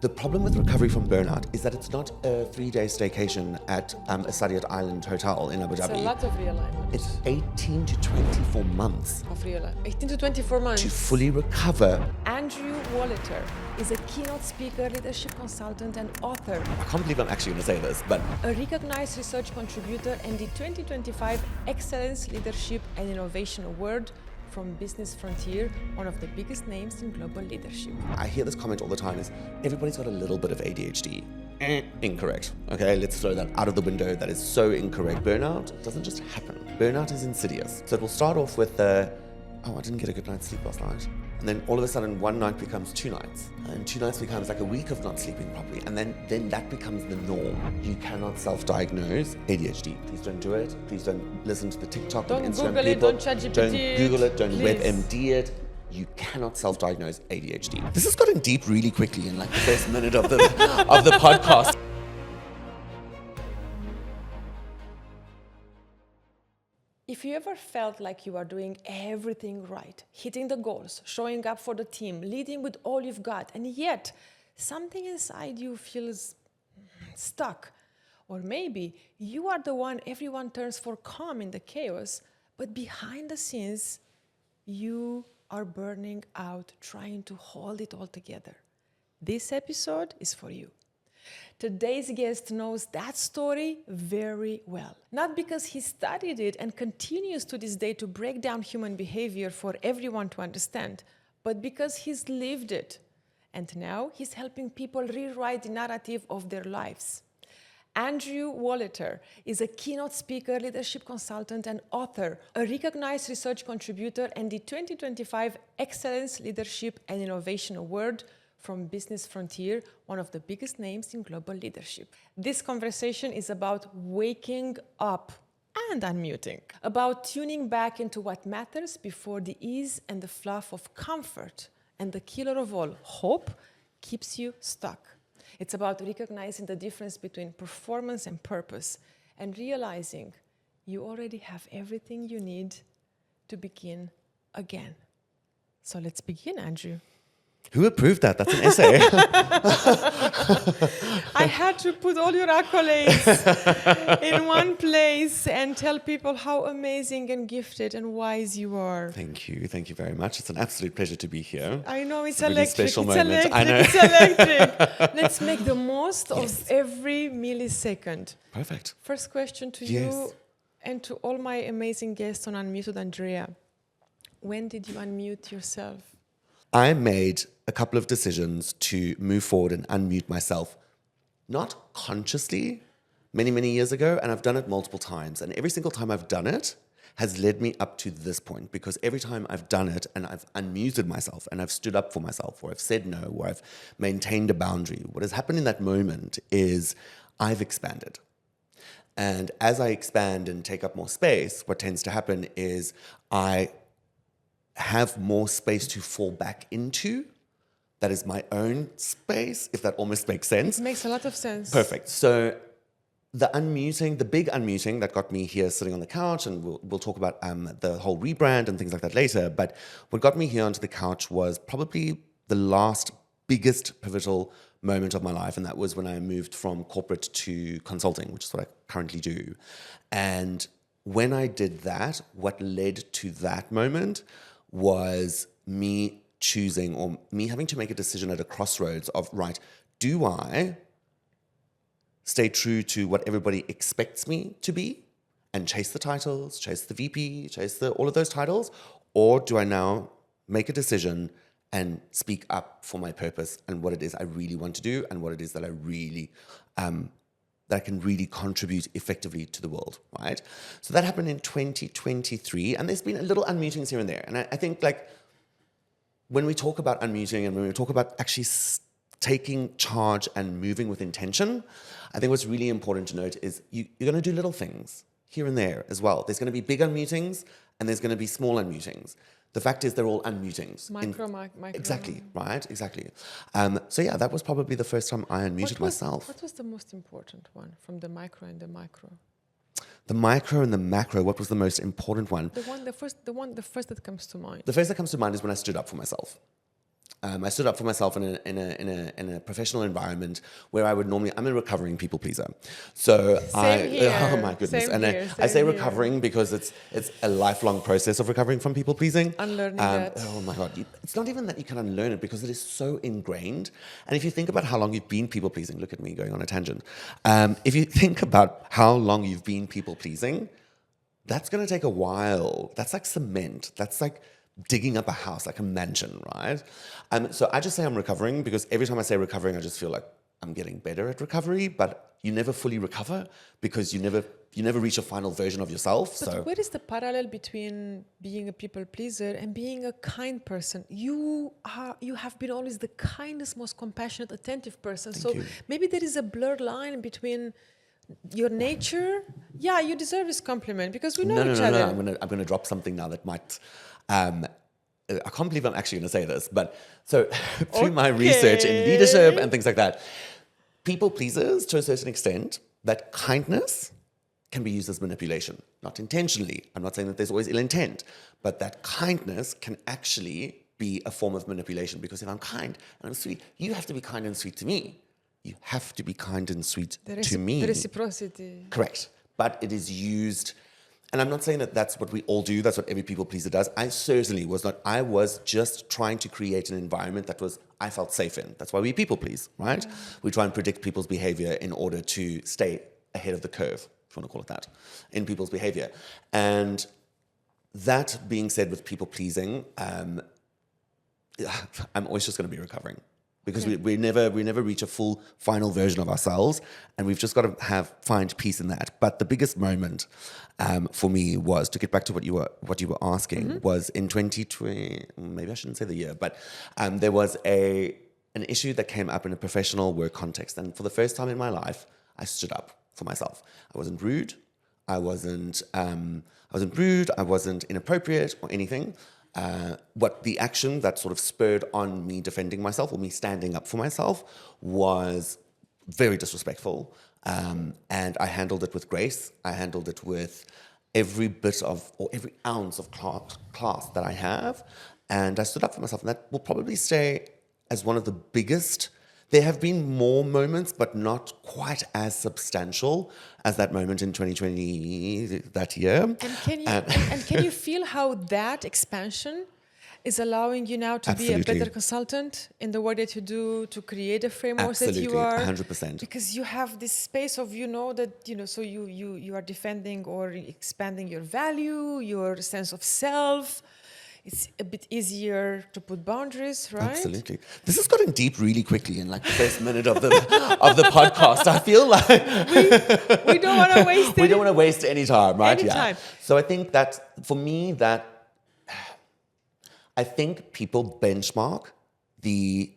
The problem with recovery from burnout is that it's not a 3-day staycation at a Sadia Island hotel in Abu Dhabi. It's a lot of realignment. It's 18 to 24 months. Of realignment. 18 to 24 months. To fully recover. Andrew Wolhuter is a keynote speaker, leadership consultant, and author. I can't believe I'm actually going to say this, but... A recognized research contributor and the 2025 Excellence, Leadership, and Innovation Award from Business Frontier, one of the biggest names in global leadership. I hear this comment all the time is, everybody's got a little bit of ADHD. Incorrect. Okay, let's throw that out of the window. That is so incorrect. Burnout doesn't just happen. Burnout is insidious. So it will start off with I didn't get a good night's sleep last night. And then all of a sudden, one night becomes 2 nights. And 2 nights becomes like a week of not sleeping properly. And then that becomes the norm. You cannot self-diagnose ADHD. Please don't do it. Please don't listen to the TikTok and Instagram Google people. Don't ChatGPT. Don't Google it. Don't Please. WebMD it. You cannot self-diagnose ADHD. This has gotten deep really quickly in like the first minute of the podcast. If you ever felt like you are doing everything right, hitting the goals, showing up for the team, leading with all you've got, and yet something inside you feels stuck, or maybe you are the one everyone turns for calm in the chaos, but behind the scenes, you are burning out trying to hold it all together. This episode is for you. Today's guest knows that story very well. Not because he studied it and continues to this day to break down human behavior for everyone to understand, but because he's lived it. And now he's helping people rewrite the narrative of their lives. Andrew Wolhuter is a keynote speaker, leadership consultant, and author, a recognized research contributor, and the 2025 Excellence, Leadership, and Innovation Award from Business Frontier, one of the biggest names in global leadership. This conversation is about waking up and unmuting, about tuning back into what matters before the ease and the fluff of comfort and the killer of all, hope, keeps you stuck. It's about recognizing the difference between performance and purpose and realizing you already have everything you need to begin again. So let's begin, Andrew. Who approved that? That's an essay. I had to put all your accolades in one place and tell people how amazing and gifted and wise you are. Thank you. Thank you very much. It's an absolute pleasure to be here. I know it's a really electric. special It's moment. electric. I know. It's electric. Let's make the most Yes. of every millisecond. Perfect. First question to Yes. you and to all my amazing guests on Unmuted, Andreea. When did you unmute yourself? I made a couple of decisions to move forward and unmute myself, not consciously, many, many years ago, and I've done it multiple times. And every single time I've done it has led me up to this point, because every time I've done it and I've unmuted myself and I've stood up for myself, or I've said no, or I've maintained a boundary, what has happened in that moment is I've expanded. And as I expand and take up more space, what tends to happen is I have more space to fall back into. That is my own space, if that almost makes sense. It makes a lot of sense. Perfect. So the unmuting, the big unmuting that got me here sitting on the couch, and we'll talk about the whole rebrand and things like that later, but what got me here onto the couch was probably the last biggest pivotal moment of my life, and that was when I moved from corporate to consulting, which is what I currently do. And when I did that, what led to that moment was me choosing, or me having to make a decision at a crossroads of, right, do I stay true to what everybody expects me to be and chase the titles, chase the VP, chase all of those titles, or do I now make a decision and speak up for my purpose and what it is I really want to do and what it is that I really that I can really contribute effectively to the world, right? So that happened in 2023, and there's been a little unmutings here and there. And I think, like, when we talk about unmuting and when we talk about actually taking charge and moving with intention, I think what's really important to note is you're going to do little things here and there as well. There's going to be big unmutings and there's going to be small unmutings. The fact is they're all unmutings. Micro. Exactly, right? Exactly. So yeah, that was probably the first time I unmuted myself. What was the most important one from the micro and the macro? The micro and the macro, what was the most important one? The first that comes to mind. The first that comes to mind is when I stood up for myself. I stood up for myself in a professional environment where I would normally, I'm a recovering people pleaser. So Same here. oh my goodness. Same And here, I say same recovering because it's a lifelong process of recovering from people pleasing. Unlearning that. Oh my God. It's not even that you can unlearn it because it is so ingrained. And if you think about how long you've been people pleasing, look at me going on a tangent. If you think about how long you've been people pleasing, that's going to take a while. That's like cement. That's like digging up a house, like a mansion, right? So I just say I'm recovering because every time I say recovering, I just feel like I'm getting better at recovery, but you never fully recover because you never reach a final version of yourself. But So where is the parallel between being a people pleaser and being a kind person? You have been always the kindest, most compassionate, attentive person. Thank you. Maybe there is a blurred line between your nature. Yeah, you deserve this compliment because we know each other. No. I'm gonna drop something now that might. I can't believe I'm actually going to say this, but so through my research in leadership and things like that, people pleasers, to a certain extent, that kindness can be used as manipulation, not intentionally. I'm not saying that there's always ill intent, but that kindness can actually be a form of manipulation because if I'm kind and I'm sweet, you have to be kind and sweet to me. You have to be kind and sweet to me. The reciprocity. Correct. But it is used, and I'm not saying that that's what we all do, that's what every people pleaser does. I certainly was not. I was just trying to create an environment that I felt safe in. That's why we people please, right? Yeah. We try and predict people's behavior in order to stay ahead of the curve, if you want to call it that, in people's behavior. And that being said with people pleasing, I'm always just going to be recovering. Because we never reach a full final version of ourselves, and we've just got to find peace in that. But the biggest moment for me was, to get back to what you were asking, was in 2020. Maybe I shouldn't say the year, but there was an issue that came up in a professional work context, and for the first time in my life, I stood up for myself. I wasn't rude. I wasn't rude. I wasn't inappropriate or anything. What the action that sort of spurred on me defending myself or me standing up for myself was very disrespectful. And I handled it with grace. I handled it with every bit of, or every ounce of class that I have. And I stood up for myself. And that will probably stay as one of the biggest. There have been more moments, but not quite as substantial as that moment in 2020, that year. And can you feel how that expansion is allowing you now to Absolutely. be a better consultant in the work that you do, to create a framework that you are? 100%. Because you have this space of, so you are defending or expanding your value, your sense of self. It's a bit easier to put boundaries, right? Absolutely. This has gotten deep really quickly in like the first minute of the podcast. I feel like we don't want to waste we don't want to waste any time, right? Any time. So I think that for me, I think people benchmark the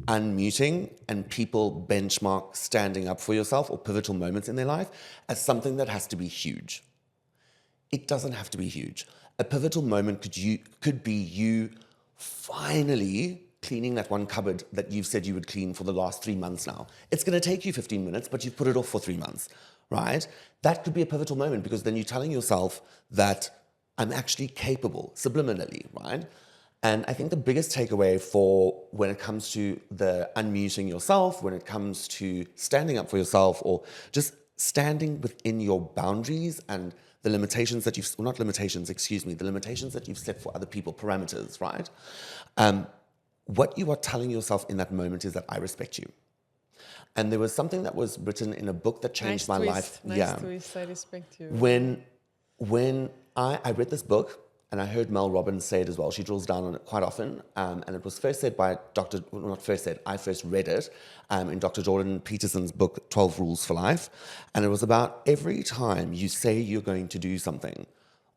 unmuting and people benchmark standing up for yourself or pivotal moments in their life as something that has to be huge. It doesn't have to be huge. A pivotal moment could be you finally cleaning that one cupboard that you've said you would clean for the last 3 months now. It's going to take you 15 minutes, but you've put it off for 3 months, right? That could be a pivotal moment because then you're telling yourself that I'm actually capable, subliminally, right? And I think the biggest takeaway for when it comes to the unmuting yourself, when it comes to standing up for yourself or just standing within your boundaries and the limitations that the limitations that you've set for other people, parameters, right? What you are telling yourself in that moment is that I respect you. And there was something that was written in a book that changed my life. Nice twist, I respect you. When I read this book, and I heard Mel Robbins say it as well. She drills down on it quite often. And it was first said by I first read it in Dr. Jordan Peterson's book, 12 Rules for Life. And it was about every time you say you're going to do something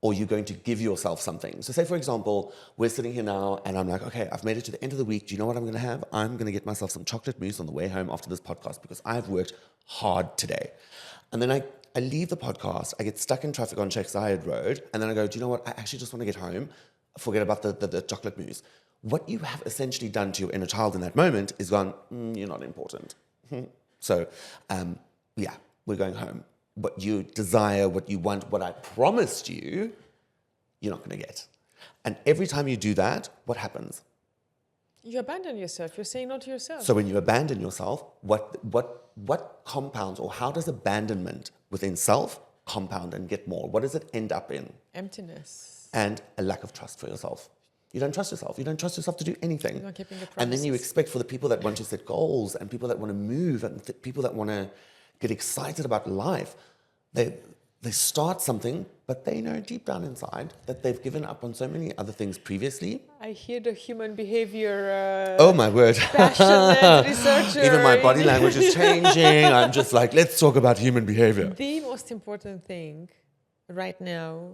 or you're going to give yourself something. So say, for example, we're sitting here now and I'm like, okay, I've made it to the end of the week. Do you know what I'm going to have? I'm going to get myself some chocolate mousse on the way home after this podcast because I've worked hard today. And then I leave the podcast, I get stuck in traffic on Checkside Road, and then I go, do you know what? I actually just want to get home. Forget about the chocolate mousse. What you have essentially done to your inner child in that moment is gone, you're not important. So, we're going home. What you desire, what you want, what I promised you, you're not going to get. And every time you do that, what happens? You abandon yourself. You're saying no to yourself. So when you abandon yourself, what compounds, or how does abandonment within self compound and get more? What does it end up in? Emptiness. And a lack of trust for yourself. You don't trust yourself. You don't trust yourself to do anything. You're not keeping the And then you promises. expect for the people that want to set goals and people that want to move and people that want to get excited about life, they start something, but they know deep down inside that they've given up on so many other things previously. I hear the human behavior Oh my word. passionate researcher. Even my body language is changing. I'm just like, let's talk about human behavior. The most important thing right now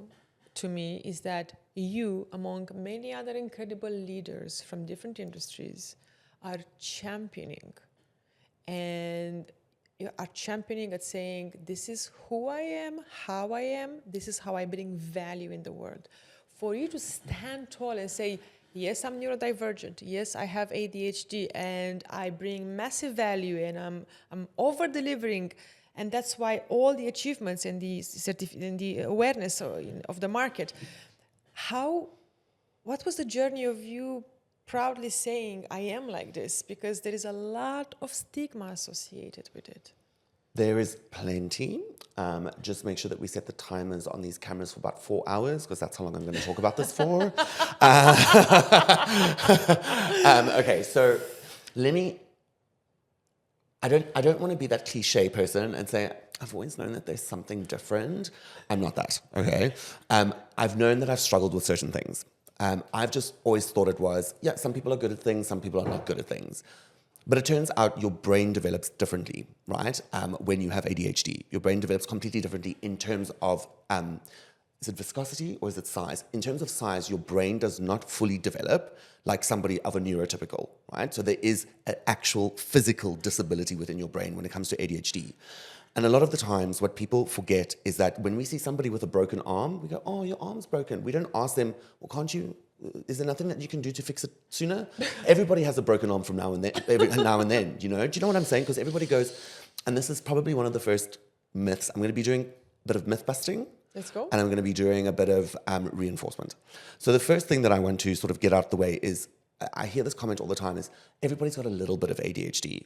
to me is that you, among many other incredible leaders from different industries, are championing. And you are championing at saying, this is who I am, how I am, this is how I bring value in the world. For you to stand tall and say, yes, I'm neurodivergent, yes, I have ADHD, and I bring massive value, and I'm over-delivering, and that's why all the achievements and the awareness of the market. What was the journey of you proudly saying, I am like this? Because there is a lot of stigma associated with it. There is plenty. Just make sure that we set the timers on these cameras for about 4 hours, because that's how long I'm going to talk about this for. Okay, so I don't want to be that cliche person and say, I've always known that there's something different. I'm not that, okay? I've known that I've struggled with certain things. I've just always thought it was, yeah, some people are good at things, some people are not good at things. But it turns out your brain develops differently, right? When you have ADHD, your brain develops completely differently in terms of, is it viscosity or is it size? In terms of size, your brain does not fully develop like somebody of a neurotypical, right? So there is an actual physical disability within your brain when it comes to ADHD. And a lot of the times what people forget is that when we see somebody with a broken arm, we go, oh, your arm's broken. We don't ask them, well, can't you, is there nothing that you can do to fix it sooner? Everybody has a broken arm from now and then, you know? Do you know what I'm saying? Because everybody goes, and this is probably one of the first myths. I'm going to be doing a bit of myth busting. Let's go. And I'm going to be doing a bit of reinforcement. So the first thing that I want to sort of get out of the way is, I hear this comment all the time, is everybody's got a little bit of ADHD.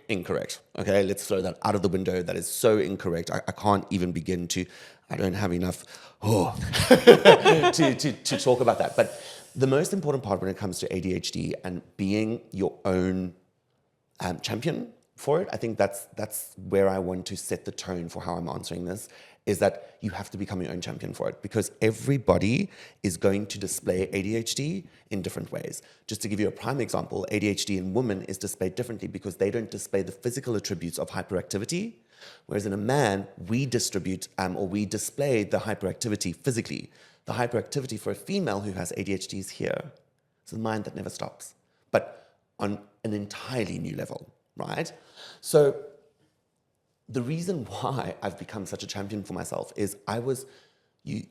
Incorrect. Okay, let's throw that out of the window. That is so incorrect. I can't even begin to, I don't have enough to talk about that. But the most important part when it comes to ADHD and being your own champion for it, I think that's where I want to set the tone for how I'm answering this, is that you have to become your own champion for it, because everybody is going to display ADHD in different ways. Just to give you a prime example, ADHD in women is displayed differently because they don't display the physical attributes of hyperactivity, whereas in a man, we display the hyperactivity physically. The hyperactivity for a female who has ADHD is here. It's the mind that never stops, but on an entirely new level, right? So the reason why I've become such a champion for myself is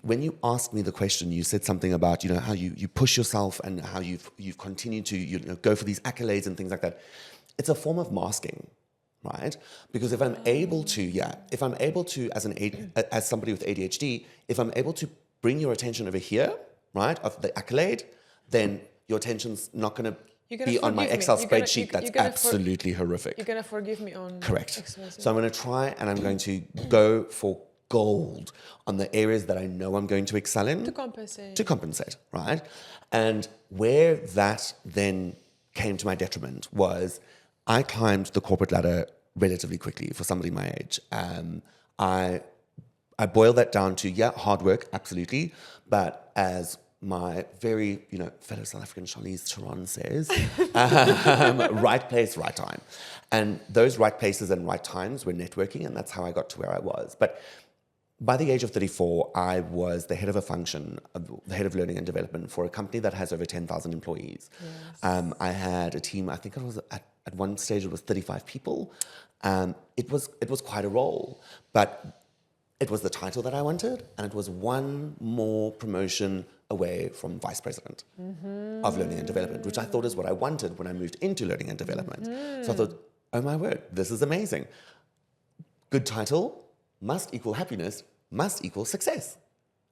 when you asked me the question, you said something about, you know, how you push yourself and how you've continued to, you know, go for these accolades and things like that. It's a form of masking, right? Because if I'm able to, as somebody with ADHD, if I'm able to bring your attention over here, right, of the accolade, then your attention's not going to be on my Excel spreadsheet. That's absolutely horrific. You're going to forgive me on... Correct. XYZ. So I'm going to try and I'm going to go for gold on the areas that I know I'm going to excel in. To compensate. To compensate, right? And where that then came to my detriment was I climbed the corporate ladder relatively quickly for somebody my age. I boil that down to, hard work, absolutely, but as my very, fellow South African Charlize Theron says, right place, right time. And those right places and right times were networking, and that's how I got to where I was. But by the age of 34, I was the head of a function, the head of learning and development for a company that has over 10,000 employees. Yes. I had a team, I think it was at one stage it was 35 people. It was quite a role, but it was the title that I wanted, and it was one more promotion away from vice president of learning and development, which I thought is what I wanted when I moved into learning and development. So I thought, oh my word, this is amazing. Good title must equal happiness, must equal success.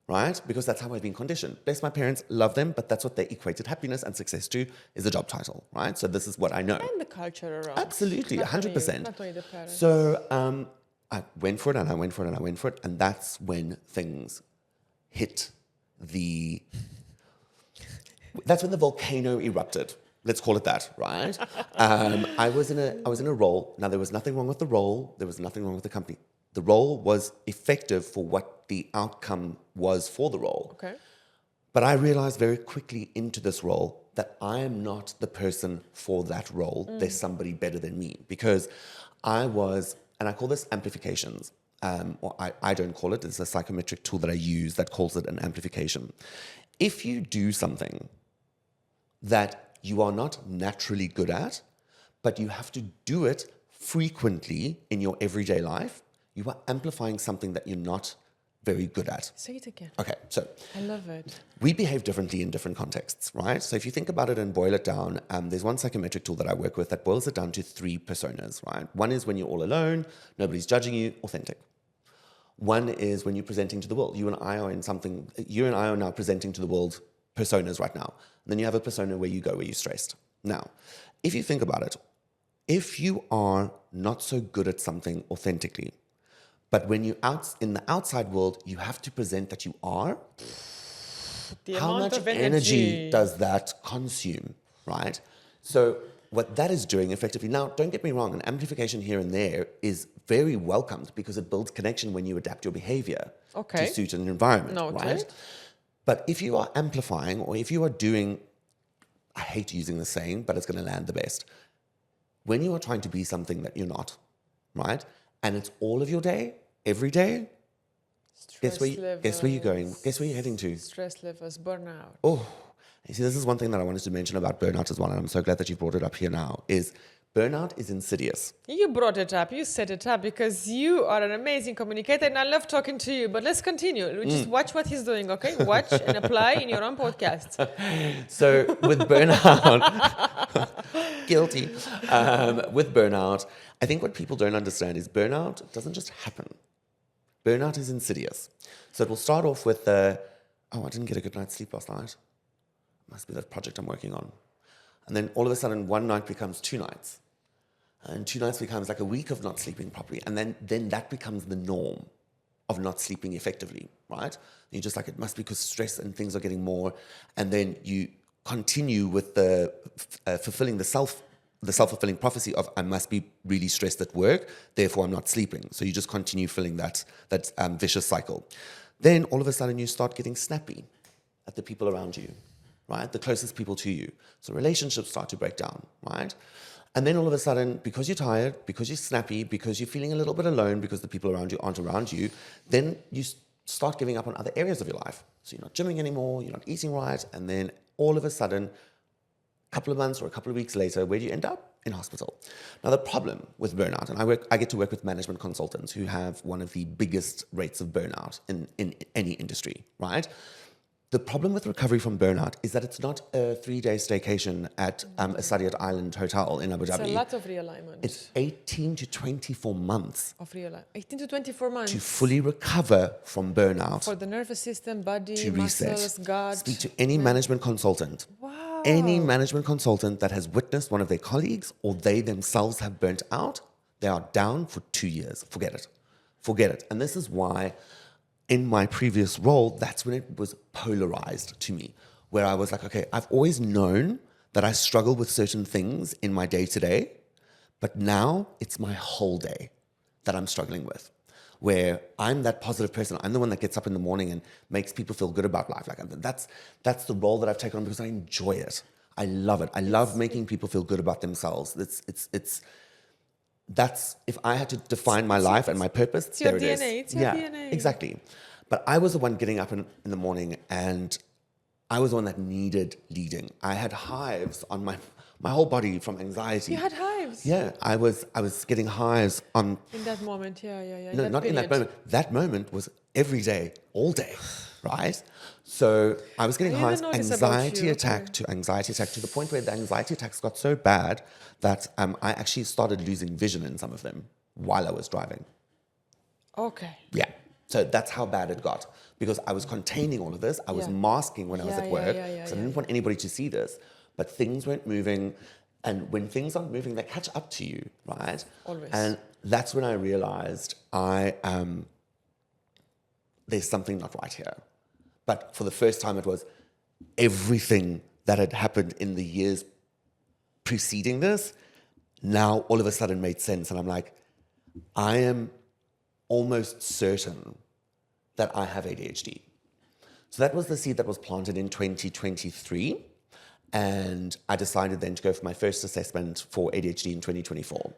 right? Because that's how I've been conditioned. Bless my parents, love them, but that's what they equated happiness and success to, is a job title, right? So this is what I know. And the culture around. Absolutely, Not 100%. Not only the parents. So I went for it and I went for it and I went for it, and that's when things hit the... That's when the volcano erupted. Let's call it that, right? I was in a role. Now, there was nothing wrong with the role. There was nothing wrong with the company. The role was effective for what the outcome was for the role. Okay. But I realized very quickly into this role that I am not the person for that role. There's somebody better than me, because I was, and I call this amplifications. Or I don't call it. It's a psychometric tool that I use that calls it an amplification. If you do something that you are not naturally good at, but you have to do it frequently in your everyday life, you are amplifying something that you're not very good at. Say it again. Okay, so I love it. we behave differently in different contexts, right? So if you think about it and boil it down, there's one psychometric tool that I work with that boils it down to 3 personas, right? One is when you're all alone, nobody's judging you, authentic. One is when you're presenting to the world. You and I are now presenting to the world personas right now. And then you have a persona where you're stressed. Now, if you think about it, if you are not so good at something authentically, but when you're out in the outside world, you have to present that you are, how much energy does that consume, right? So what that is doing effectively, now don't get me wrong, an amplification here and there is very welcomed because it builds connection when you adapt your behavior to suit an environment, right? But if you are amplifying, or if you are doing, I hate using the saying, but it's going to land the best. When you are trying to be something that you're not, right? And it's all of your day, every day, guess where you're going? Guess where you're heading to? Stress levels, burnout. Oh, you see, this is one thing that I wanted to mention about burnout as well, and I'm so glad that you brought it up here now, is burnout is insidious. You brought it up, you set it up, because you are an amazing communicator, and I love talking to you. But let's continue. Just watch what he's doing, okay? Watch and apply in your own podcast. So with burnout, guilty. With burnout, I think what people don't understand is burnout doesn't just happen. Burnout is insidious. So it will start off with, I didn't get a good night's sleep last night. Must be that project I'm working on. And then all of a sudden, one night becomes 2 nights. And 2 nights becomes like a week of not sleeping properly. And then that becomes the norm of not sleeping effectively, right? And you're just like, it must be because stress and things are getting more. And then you continue with the fulfilling the self-fulfilling prophecy of, I must be really stressed at work, therefore I'm not sleeping. So you just continue filling that vicious cycle. Then all of a sudden you start getting snappy at the people around you, right? The closest people to you. So relationships start to break down, right? And then all of a sudden, because you're tired, because you're snappy, because you're feeling a little bit alone, because the people around you aren't around you, then you start giving up on other areas of your life. So you're not gymming anymore, you're not eating right, and then all of a sudden, a couple of months or a couple of weeks later, where do you end up? In hospital. Now, the problem with burnout, and I get to work with management consultants who have one of the biggest rates of burnout in any industry, right? The problem with recovery from burnout is that it's not a 3-day staycation at a Saadiyat Island hotel in Abu Dhabi. It's a lot of realignment. It's 18 to 24 months. Of realignment. 18 to 24 months. To fully recover from burnout. For the nervous system, body, to muscles, reset. gut. Speak to any management consultant. Wow. Any management consultant that has witnessed one of their colleagues or they themselves have burnt out, they are down for 2 years. Forget it. Forget it. And this is why in my previous role, that's when it was polarized to me, where I was like, okay, I've always known that I struggle with certain things in my day-to-day, but now it's my whole day that I'm struggling with, where I'm that positive person. I'm the one that gets up in the morning and makes people feel good about life. Like that's the role that I've taken on because I enjoy it. I love it. I love making people feel good about themselves. That's if I had to define my life and my purpose, it's your there it DNA. is. It's your DNA. Exactly. But I was the one getting up in the morning, and I was the one that needed leading. I had hives on my whole body from anxiety. You had hives. Yeah, I was getting hives on. In that moment, yeah. No, not in that moment. That moment was every day, all day, right? So I was getting hives, anxiety attack to the point where the anxiety attacks got so bad that I actually started losing vision in some of them while I was driving. Okay. Yeah. So that's how bad it got, because I was containing all of this. I was masking when I was at work, so I didn't want anybody to see this. But things weren't moving, and when things aren't moving, they catch up to you, right? Always. And that's when I realized there's something not right here. But for the first time, it was everything that had happened in the years preceding this, now all of a sudden made sense. And I'm like, I am almost certain that I have ADHD. So that was the seed that was planted in 2023. And I decided then to go for my first assessment for ADHD in 2024.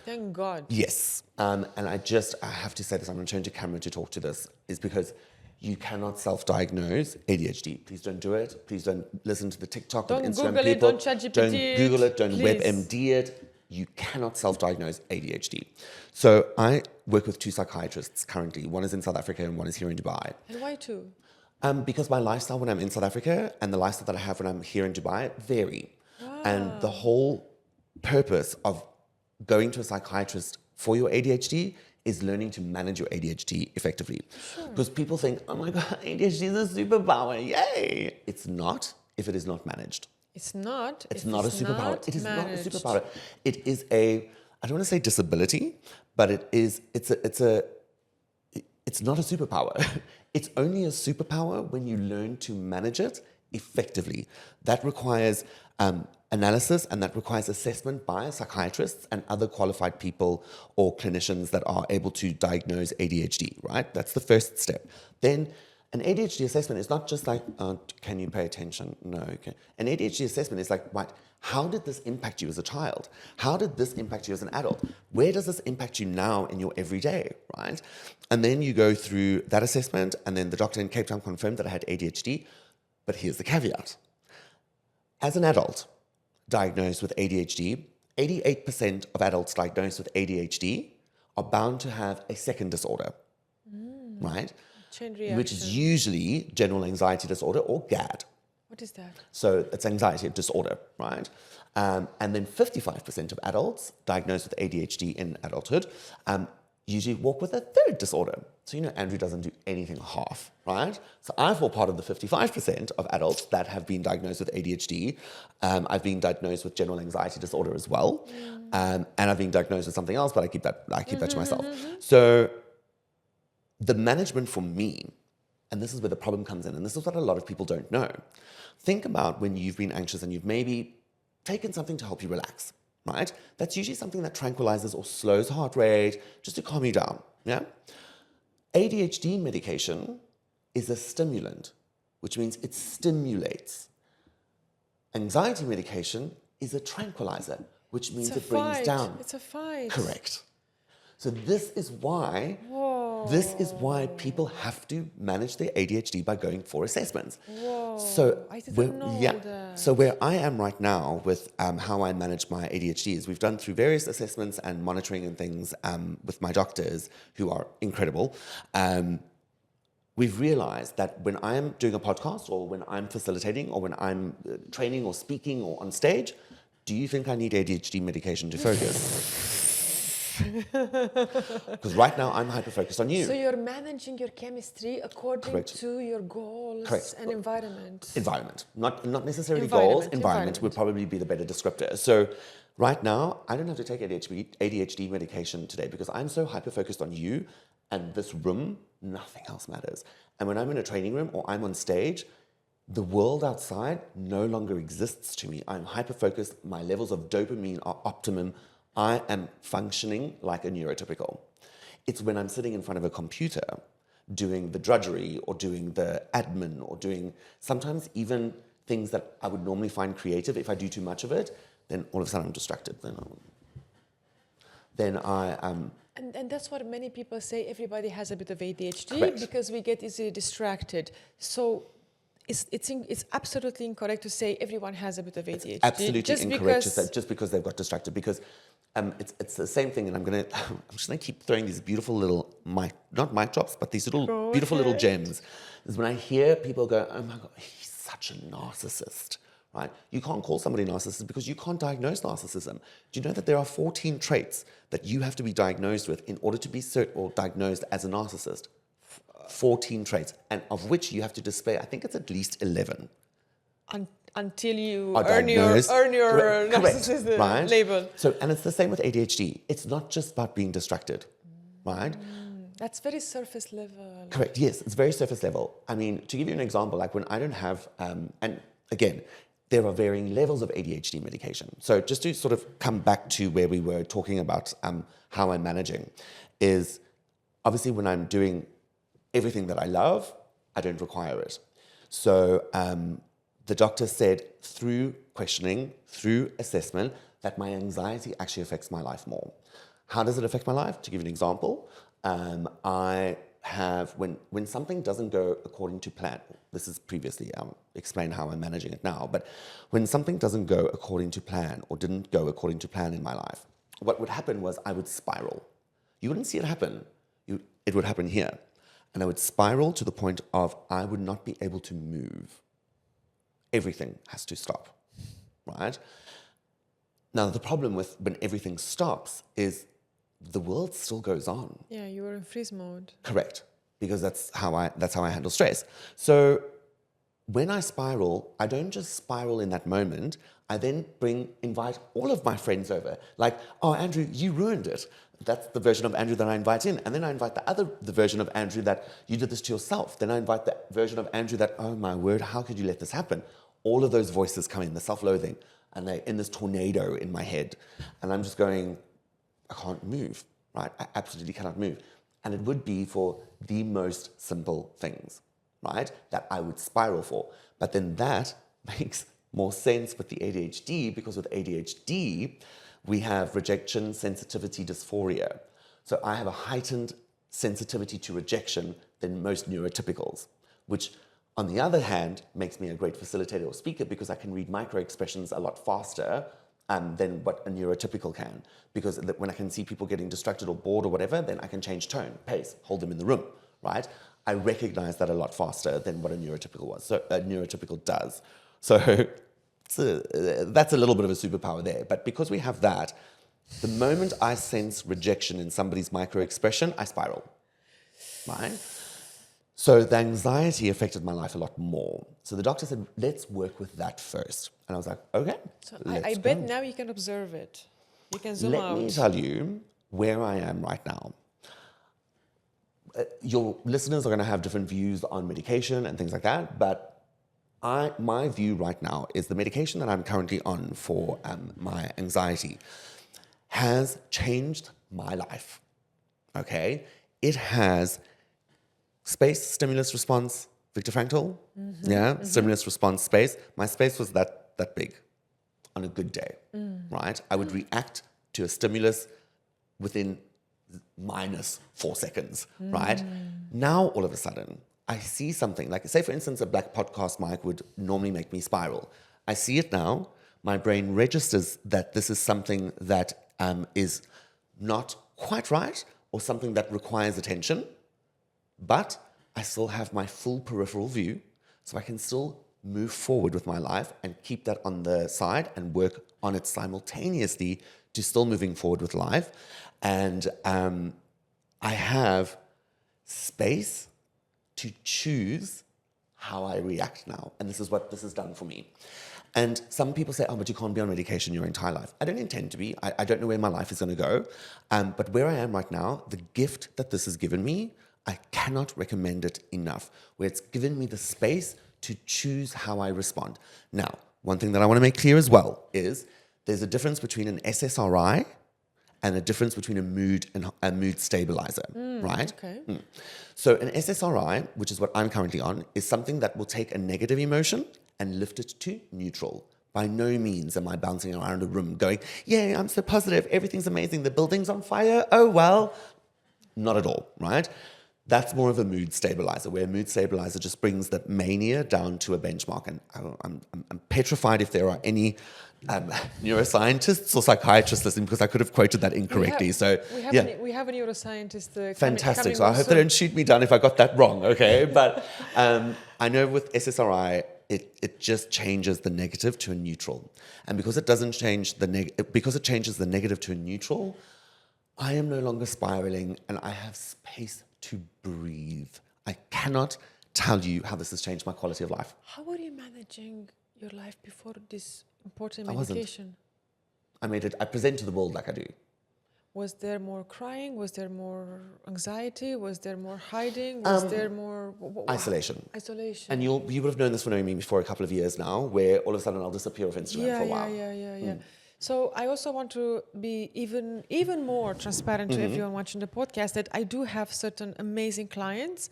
Thank God. Yes. And I have to say this, I'm going to turn to camera to talk to this, is because you cannot self-diagnose ADHD. Please don't do it. Please don't listen to the TikTok and Instagram Google people. Don't ChatGPT Don't Google it. Don't please. WebMD it. You cannot self-diagnose ADHD. So I work with 2 psychiatrists currently. One is in South Africa and one is here in Dubai. And why 2? Because my lifestyle when I'm in South Africa and the lifestyle that I have when I'm here in Dubai vary. And the whole purpose of going to a psychiatrist for your ADHD is learning to manage your ADHD effectively. Because people think, oh my God, ADHD is a superpower, yay! It's not if it is not managed. It's not. It's not a superpower. It is not a superpower. It is a, I don't want to say disability, but it's not a superpower. It's only a superpower when you learn to manage it effectively. That requires analysis, and that requires assessment by psychiatrists and other qualified people or clinicians that are able to diagnose ADHD, right? That's the first step. Then an ADHD assessment is not just like, can you pay attention? No. Okay. An ADHD assessment is like, right, how did this impact you as a child? How did this impact you as an adult? Where does this impact you now in your everyday, right? And then you go through that assessment, and then the doctor in Cape Town confirmed that I had ADHD. But here's the caveat. As an adult diagnosed with ADHD, 88% of adults diagnosed with ADHD are bound to have a second disorder, right? Chain reaction. Which is usually general anxiety disorder or GAD. What is that? So it's anxiety disorder, right? And then 55% of adults diagnosed with ADHD in adulthood usually walk with a third disorder. So, Andrew doesn't do anything half, right? So I fall part of the 55% of adults that have been diagnosed with ADHD. I've been diagnosed with general anxiety disorder as well. And I've been diagnosed with something else, but I keep that to myself. So the management for me, and this is where the problem comes in, and this is what a lot of people don't know. Think about when you've been anxious and you've maybe taken something to help you relax, right? That's usually something that tranquilizes or slows heart rate, just to calm you down, yeah? ADHD medication is a stimulant, which means it stimulates. Anxiety medication is a tranquilizer, which means it brings down. It's a fight. Correct. So this is why people have to manage their ADHD by going for assessments. Whoa, so I didn't know that. So where I am right now with how I manage my ADHD is we've done through various assessments and monitoring and things with my doctors who are incredible. We've realized that when I'm doing a podcast or when I'm facilitating or when I'm training or speaking or on stage, do you think I need ADHD medication to focus? Because right now I'm hyper-focused on you. So you're managing your chemistry according to your goals and environment. Environment. Not necessarily goals. Environment would probably be the better descriptor. So right now, I don't have to take ADHD medication today because I'm so hyper-focused on you and this room, nothing else matters. And when I'm in a training room or I'm on stage, the world outside no longer exists to me. I'm hyper-focused. My levels of dopamine are optimum. I am functioning like a neurotypical. It's when I'm sitting in front of a computer doing the drudgery or doing the admin or doing sometimes even things that I would normally find creative. If I do too much of it, then all of a sudden I'm distracted. Then I am... And that's what many people say, everybody has a bit of ADHD. Correct. Because we get easily distracted. So it's absolutely incorrect to say everyone has a bit of ADHD. It's absolutely incorrect to say just because they've got distracted. Because it's the same thing, and I'm just gonna keep throwing these beautiful little not mic drops, but these little beautiful little gems. Is when I hear people go, "Oh my God, he's such a narcissist." Right? You can't call somebody a narcissist because you can't diagnose narcissism. Do you know that there are 14 traits that you have to be diagnosed with in order to be diagnosed as a narcissist? 14 traits, and of which you have to display, I think it's at least 11. Until you Are earn diagnosed. your Correct, narcissist right? label. So, and it's the same with ADHD. It's not just about being distracted, right? That's very surface level. Correct, yes, it's very surface level. I mean, to give you an example, like when I don't have, and again, there are varying levels of ADHD medication. So just to sort of come back to where we were talking about how I'm managing, is obviously when I'm doing everything that I love, I don't require it. So the doctor said through questioning, through assessment, that my anxiety actually affects my life more. How does it affect my life? To give you an example, I have, when something doesn't go according to plan, this is previously explained how I'm managing it now, but when something doesn't go according to plan or didn't go according to plan in my life, what would happen was I would spiral. You wouldn't see it happen. It would happen here. And I would spiral to the point of I would not be able to move. Everything has to stop, right? Now, the problem with when everything stops is the world still goes on. Yeah, you were in freeze mode. Correct, because that's how I handle stress. So when I spiral, I don't just spiral in that moment. I then invite all of my friends over. Like, oh, Andrew, you ruined it. That's the version of Andrew that I invite in. And then I invite the version of Andrew that you did this to yourself. Then I invite the version of Andrew that, oh my word, how could you let this happen? All of those voices come in, the self-loathing, and they're in this tornado in my head. And I'm just going, I can't move, right? I absolutely cannot move. And it would be for the most simple things, right? That I would spiral for. But then that makes more sense with the ADHD, because with ADHD, we have rejection sensitivity dysphoria. So I have a heightened sensitivity to rejection than most neurotypicals, which on the other hand makes me a great facilitator or speaker because I can read micro expressions a lot faster than what a neurotypical can. Because when I can see people getting distracted or bored or whatever, then I can change tone, pace, hold them in the room, right? I recognize that a lot faster than what a neurotypical does. So that's a little bit of a superpower there. But because we have that, the moment I sense rejection in somebody's micro expression, I spiral, right? So the anxiety affected my life a lot more. So the doctor said, let's work with that first. And I was like, okay, so I bet now you can observe it. You can zoom out. Let me tell you where I am right now. Your listeners are going to have different views on medication and things like that, but my view right now is the medication that I'm currently on for my anxiety has changed my life, okay? It has space, stimulus, response, Viktor Frankl, stimulus, response, space. My space was that big on a good day, right? I would react to a stimulus within minus 4 seconds, right? Now, all of a sudden, I see something, like say for instance, a black podcast mic would normally make me spiral. I see it now, my brain registers that this is something that is not quite right or something that requires attention, but I still have my full peripheral view, so I can still move forward with my life and keep that on the side and work on it simultaneously to still moving forward with life. And I have space to choose how I react now. And this is what this has done for me. And some people say, oh, but you can't be on medication your entire life. I don't intend to be. I don't know where my life is going to go. But where I am right now, the gift that this has given me, I cannot recommend it enough, where it's given me the space to choose how I respond. Now, one thing that I want to make clear as well is there's a difference between an SSRI and a difference between a mood stabilizer, right? Okay. So an SSRI, which is what I'm currently on, is something that will take a negative emotion and lift it to neutral. By no means am I bouncing around a room going, yeah, I'm so positive, everything's amazing, the building's on fire, oh well. Not at all, right? That's more of a mood stabilizer, where a mood stabilizer just brings the mania down to a benchmark. And I'm petrified if there are any neuroscientists or psychiatrists listening, because I could have quoted that incorrectly. We have a neuroscientist. Fantastic. Coming So I hope they don't shoot me down if I got that wrong, okay? But I know with SSRI, it just changes the negative to a neutral. And because it doesn't change because it changes the negative to a neutral, I am no longer spiraling and I have space to breathe. I cannot tell you how this has changed my quality of life. How were you managing your life before this important I wasn't. medication? I present to the world like I do. Was there more crying? Was there more anxiety? Was there more hiding? Was there more Isolation. Isolation. And you would have known this for knowing me for a couple of years now, where all of a sudden I'll disappear off Instagram for a while. Yeah. So I also want to be even more transparent to everyone watching the podcast that I do have certain amazing clients,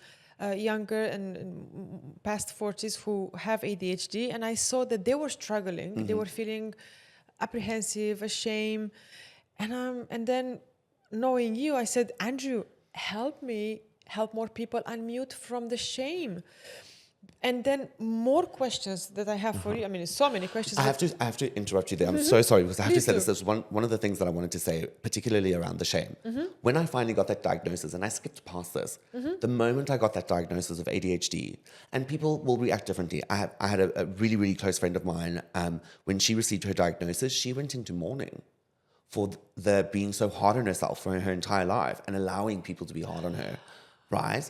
younger and past 40s who have ADHD, and I saw that they were struggling. They were feeling apprehensive, ashamed. And then knowing you, I said, Andrew, help me help more people unmute from the shame. And then more questions that I have for you. I mean, so many questions. I have to interrupt you there. I'm so sorry because I have Please to say do. this. There's one of the things that I wanted to say, particularly around the shame. When I finally got that diagnosis, and I skipped past this, the moment I got that diagnosis of ADHD, and people will react differently. I had a really, really close friend of mine. When she received her diagnosis, she went into mourning for the being so hard on herself for her entire life and allowing people to be hard on her, right?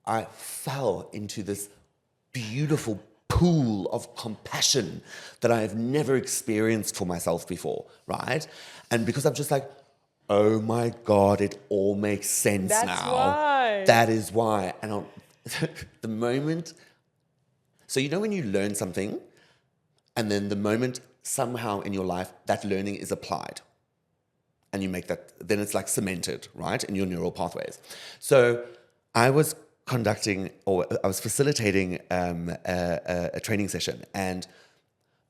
I fell into this beautiful pool of compassion that I have never experienced for myself before, right? And because I'm just like, oh my God, it all makes sense now. That's why. That is why. And the moment, so you know when you learn something and then the moment somehow in your life that learning is applied and you make that, then it's like cemented, right, in your neural pathways. So I was facilitating a training session, and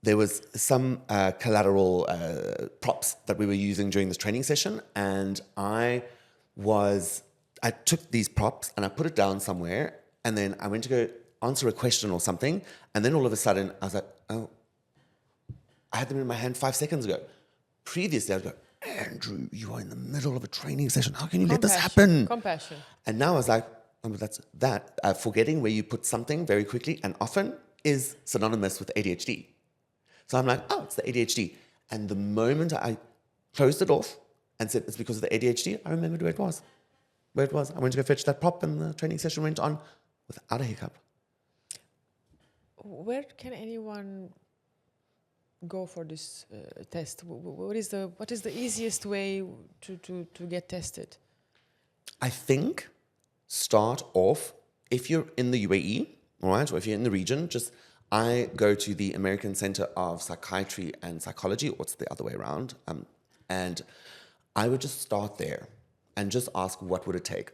there was some collateral props that we were using during this training session, and I took these props and I put it down somewhere, and then I went to go answer a question or something, and then all of a sudden I was like, oh, I had them in my hand 5 seconds ago. Previously, I would go, Andrew, you are in the middle of a training session. How can you let this happen? Compassion. And now I was like, oh, that's that. Forgetting where you put something very quickly and often is synonymous with ADHD. So I'm like, oh, it's the ADHD. And the moment I closed it off and said it's because of the ADHD, I remembered where it was. I went to go fetch that prop and the training session went on without a hiccup. Where can anyone go for this test? What is the easiest way to get tested? I think start off, if you're in the UAE, all right, or if you're in the region, I go to the American Center of Psychiatry and Psychology, or it's the other way around, and I would just start there and just ask what would it take.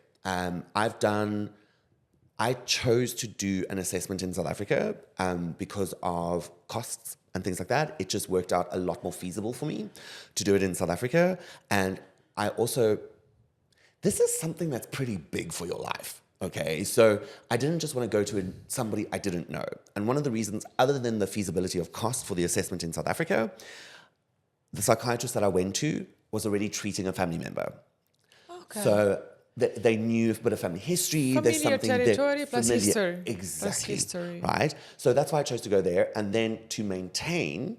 I chose to do an assessment in South Africa because of costs and things like that. It just worked out a lot more feasible for me to do it in South Africa. And I also, this is something that's pretty big for your life, okay? So I didn't just want to go to somebody I didn't know. And one of the reasons, other than the feasibility of cost for the assessment in South Africa, the psychiatrist that I went to was already treating a family member. Okay. So they knew a bit of family history. Familiar There's something territory plus history. Exactly. Plus history. Right? So that's why I chose to go there. And then to maintain,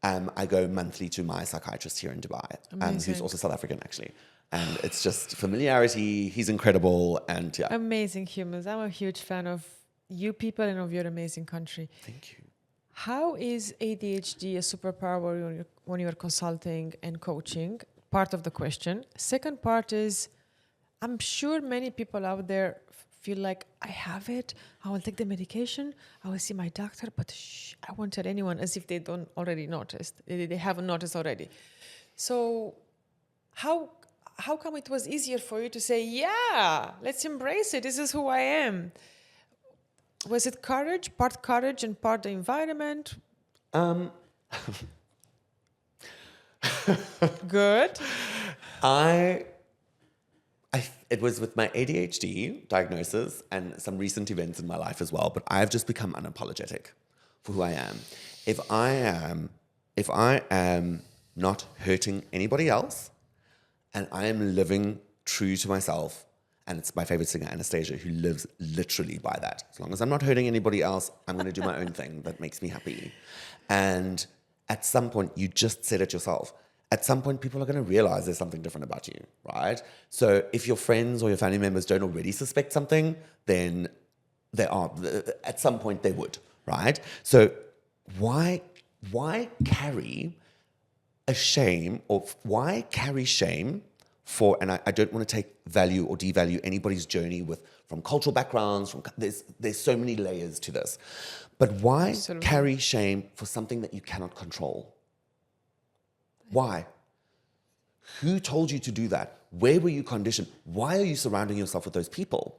I go monthly to my psychiatrist here in Dubai, who's also South African, actually. And it's just familiarity. He's incredible. And yeah. Amazing humans. I'm a huge fan of you people and of your amazing country. Thank you. How is ADHD a superpower when you're consulting and coaching? Part of the question. Second part is, I'm sure many people out there feel like, I have it, I will take the medication, I will see my doctor, but I won't tell anyone, as if they don't already noticed. They haven't noticed already. So how come it was easier for you to say, yeah, let's embrace it, this is who I am? Was it courage and part the environment? Good. It was with my ADHD diagnosis and some recent events in my life as well, but I've just become unapologetic for who I am. If I am not hurting anybody else and I am living true to myself, and it's my favorite singer, Anastasia, who lives literally by that. As long as I'm not hurting anybody else, I'm going to do my own thing that makes me happy. And at some point, you just said it yourself. at some point people are going to realize there's something different about you, right? So if your friends or your family members don't already suspect something, then at some point they would, right? So why carry a shame, or why carry shame for, and I don't want to take value or devalue anybody's journey from cultural backgrounds, there's so many layers to this. But why carry shame for something that you cannot control? Why? Who told you to do that? Where were you conditioned? Why are you surrounding yourself with those people?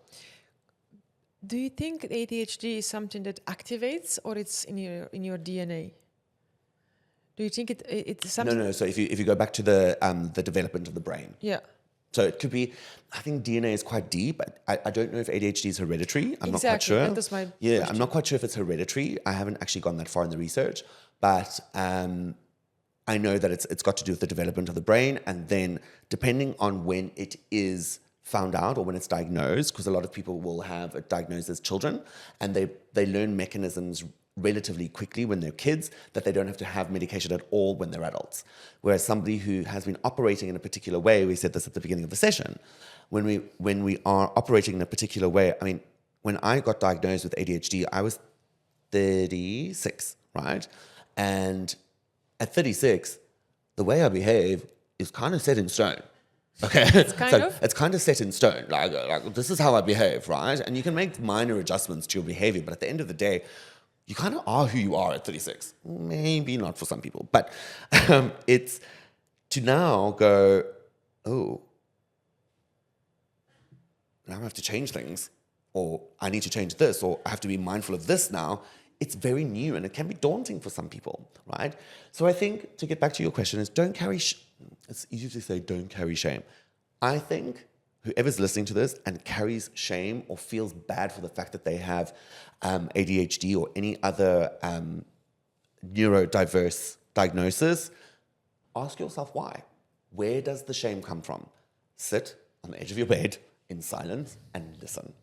Do you think ADHD is something that activates, or it's in your DNA? Do you think it's something? No. So if you go back to the development of the brain. Yeah. So it could be, I think DNA is quite deep. I don't know if ADHD is hereditary. I'm not quite sure. That's my question. question. I'm not quite sure if it's hereditary. I haven't actually gone that far in the research, but I know that it's got to do with the development of the brain, and then depending on when it is found out or when it's diagnosed, because a lot of people will have it diagnosed as children, and they learn mechanisms relatively quickly when they're kids that they don't have to have medication at all when they're adults. Whereas somebody who has been operating in a particular way, we said this at the beginning of the session, when we are operating in a particular way, I mean, when I got diagnosed with ADHD, I was 36, right? And at 36, the way I behave is kind of set in stone. Okay, it's kind of set in stone. Like this is how I behave, right? And you can make minor adjustments to your behavior, but at the end of the day, you kind of are who you are at 36. Maybe not for some people, but it's to now go, oh, now I have to change things, or I need to change this, or I have to be mindful of this now. It's very new, and it can be daunting for some people, right? So I think, to get back to your question, is don't carry it's easy to say don't carry shame. I think whoever's listening to this and carries shame or feels bad for the fact that they have ADHD or any other neurodiverse diagnosis, ask yourself why. Where does the shame come from? Sit on the edge of your bed in silence and listen.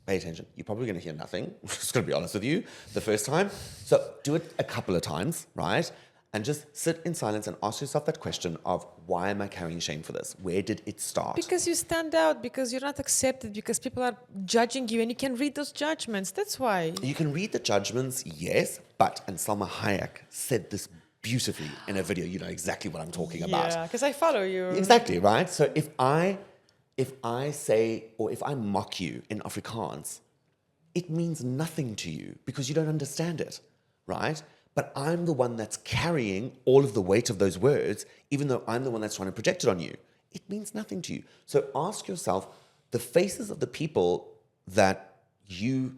Pay attention. You're probably going to hear nothing. I'm just going to be honest with you the first time. So do it a couple of times, right? And just sit in silence and ask yourself that question of, why am I carrying shame for this? Where did it start? Because you stand out, because you're not accepted, because people are judging you, and you can read those judgments. That's why. You can read the judgments, yes, and Salma Hayek said this beautifully in a video. You know exactly what I'm talking about. Yeah, because I follow you. Exactly, right? So if I say, or if I mock you in Afrikaans, it means nothing to you because you don't understand it, right? But I'm the one that's carrying all of the weight of those words, even though I'm the one that's trying to project it on you. It means nothing to you. So ask yourself, the faces of the people that you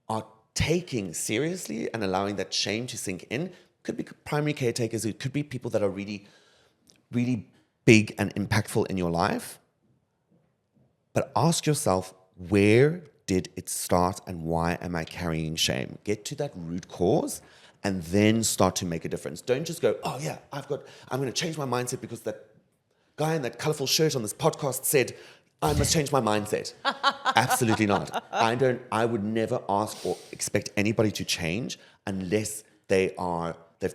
are taking seriously and allowing that shame to sink in, could be primary caretakers, it could be people that are really, really big and impactful in your life. But ask yourself, where did it start and why am I carrying shame? Get to that root cause and then start to make a difference. Don't just go, oh yeah, I'm going to change my mindset because that guy in that colorful shirt on this podcast said, I must change my mindset. Absolutely not. I would never ask or expect anybody to change unless they've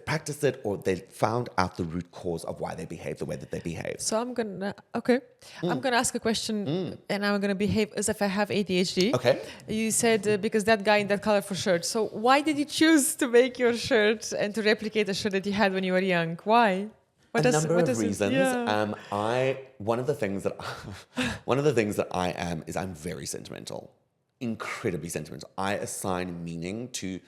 practiced it or they've found out the root cause of why they behave the way that they behave. So I'm gonna ask a question and I'm gonna behave as if I have ADHD. Okay. You said because that guy in that colorful shirt. So why did you choose to make your shirt and to replicate a shirt that you had when you were young? Why? A number of reasons. Yeah. One of the things that I am is I'm very sentimental, incredibly sentimental. I assign meaning to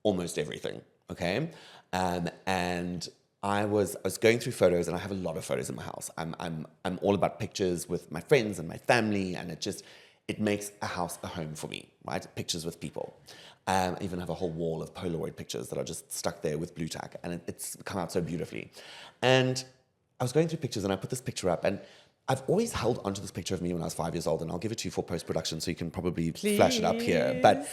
almost everything. Okay. And I was going through photos, and I have a lot of photos in my house. I'm all about pictures with my friends and my family, and it makes a house a home for me, right? Pictures with people. I even have a whole wall of Polaroid pictures that are just stuck there with blue tack, and it's come out so beautifully. And I was going through pictures, and I put this picture up, and I've always held onto this picture of me when I was 5 years old, and I'll give it to you for post-production so you can probably flash it up here. But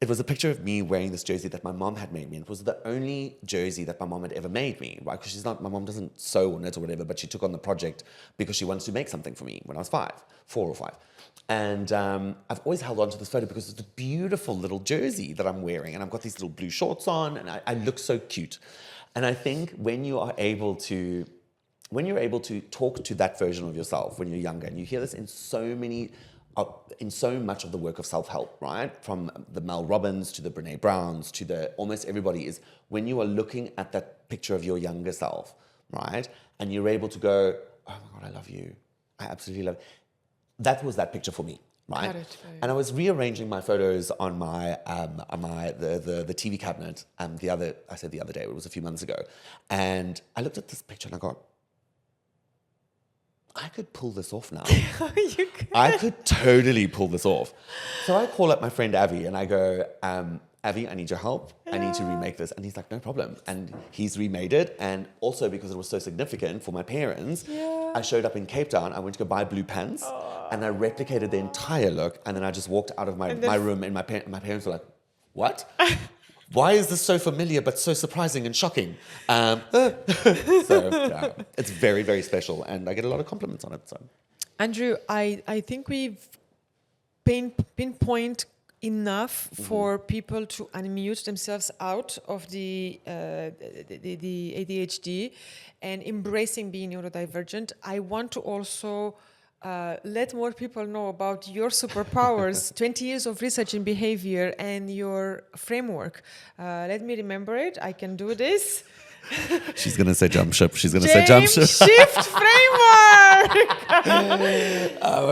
it was a picture of me wearing this jersey that my mom had made me. And it was the only jersey that my mom had ever made me, right? Because my mom doesn't sew or knit or whatever, but she took on the project because she wanted to make something for me when I was 4 or 5. And I've always held on to this photo because it's a beautiful little jersey that I'm wearing. And I've got these little blue shorts on, and I look so cute. And I think when you're able to talk to that version of yourself when you're younger, and you hear this in so much of the work of self-help, right? From the Mel Robbins to the Brene Browns to the almost everybody, is when you are looking at that picture of your younger self, right? And you're able to go, oh my God, I love you. I absolutely love you. That was that picture for me, right? Got it. And I was rearranging my photos on my the TV cabinet the other day, it was a few months ago. And I looked at this picture and I got, I could pull this off now. You could. I could totally pull this off. So I call up my friend Avi and I go, Avi, I need your help. I need to remake this. And he's like, no problem. And he's remade it. And also because it was so significant for my parents, I showed up in Cape Town. I went to go buy blue pants and I replicated the entire look. And then I just walked out of my room and my parents were like, what? Why is this so familiar but so surprising and shocking? So yeah, it's very, very special. And I get a lot of compliments on it. So, Andrew, I think we've pinpoint enough for people to unmute themselves out of the ADHD and embracing being neurodivergent. I want to also let more people know about your superpowers, 20 years of research in behavior and your framework. Let me remember it. I can do this. she's going to say JumpShift. She's going to say JumpShift. JumpShift Framework.